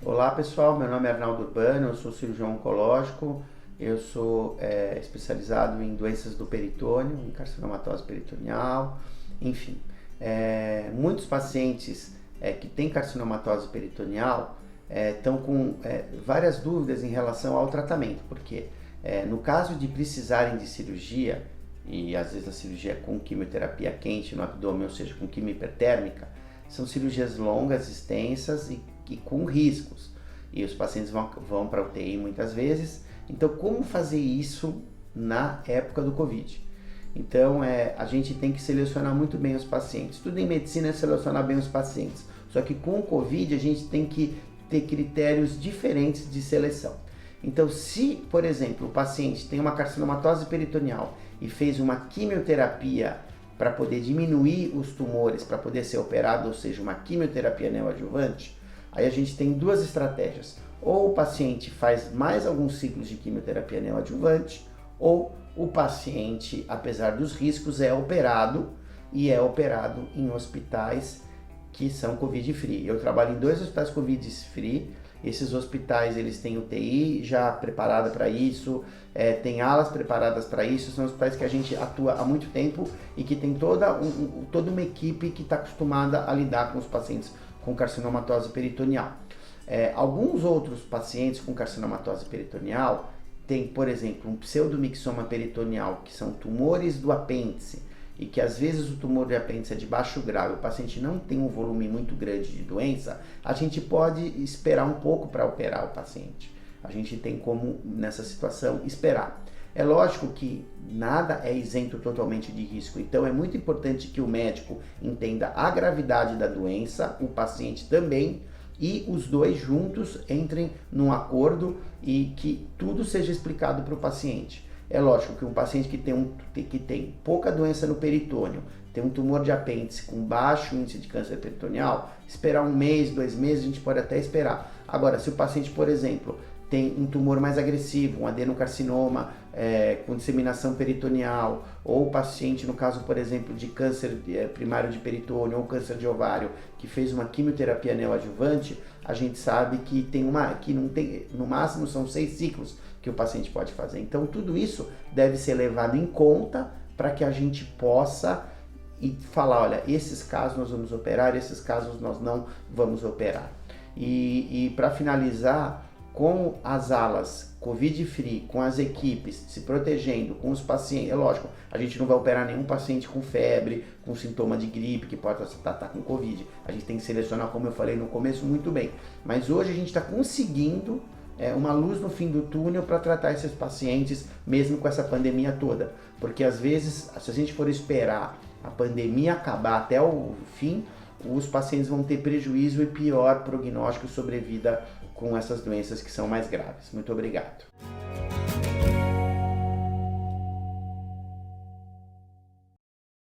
Olá pessoal, meu nome é Arnaldo Urbano, eu sou cirurgião oncológico, eu sou especializado em doenças do peritônio, em carcinomatose peritoneal, enfim. Muitos pacientes que têm carcinomatose peritoneal estão com várias dúvidas em relação ao tratamento, porque no caso de precisarem de cirurgia, e às vezes a cirurgia é com quimioterapia quente no abdômen, ou seja, com quimio hipertérmica, são cirurgias longas, extensas e com riscos. E os pacientes vão para a UTI muitas vezes. Então, como fazer isso na época do Covid? Então, a gente tem que selecionar muito bem os pacientes. Tudo em medicina é selecionar bem os pacientes. Só que com o Covid, a gente tem que ter critérios diferentes de seleção. Então, se, por exemplo, o paciente tem uma carcinomatose peritoneal e fez uma quimioterapia para poder diminuir os tumores, para poder ser operado, ou seja, uma quimioterapia neoadjuvante, aí a gente tem duas estratégias. Ou o paciente faz mais alguns ciclos de quimioterapia neoadjuvante, ou o paciente, apesar dos riscos, é operado e é operado em hospitais que são Covid-free. Eu trabalho em 2 hospitais Covid-free. Esses hospitais, eles têm UTI já preparada para isso, tem alas preparadas para isso, são hospitais que a gente atua há muito tempo e que tem toda uma equipe que está acostumada a lidar com os pacientes com carcinomatose peritoneal. Alguns outros pacientes com carcinomatose peritoneal têm, por exemplo, um pseudomixoma peritoneal, que são tumores do apêndice, e que às vezes o tumor de apêndice é de baixo grau e o paciente não tem um volume muito grande de doença, a gente pode esperar um pouco para operar o paciente. A gente tem como, nessa situação, esperar. É lógico que nada é isento totalmente de risco, então é muito importante que o médico entenda a gravidade da doença, o paciente também, e os dois juntos entrem num acordo e que tudo seja explicado para o paciente. É lógico que um paciente que tem pouca doença no peritônio, tem um tumor de apêndice com baixo índice de câncer peritoneal, esperar 1 mês, 2 meses, a gente pode até esperar. Agora, se o paciente, por exemplo, tem um tumor mais agressivo, um adenocarcinoma com disseminação peritoneal, ou o paciente, no caso, por exemplo, de câncer primário de peritônio ou câncer de ovário, que fez uma quimioterapia neoadjuvante, a gente sabe que não tem, no máximo são 6 ciclos que o paciente pode fazer. Então, tudo isso deve ser levado em conta para que a gente possa falar, olha, esses casos nós vamos operar, esses casos nós não vamos operar. E para finalizar, com as alas Covid-free, com as equipes se protegendo, com os pacientes, é lógico, a gente não vai operar nenhum paciente com febre, com sintoma de gripe, que pode estar com Covid. A gente tem que selecionar, como eu falei no começo, muito bem. Mas hoje a gente está conseguindo uma luz no fim do túnel para tratar esses pacientes, mesmo com essa pandemia toda. Porque às vezes, se a gente for esperar a pandemia acabar até o fim, os pacientes vão ter prejuízo e pior prognóstico e sobrevida com essas doenças que são mais graves. Muito obrigado.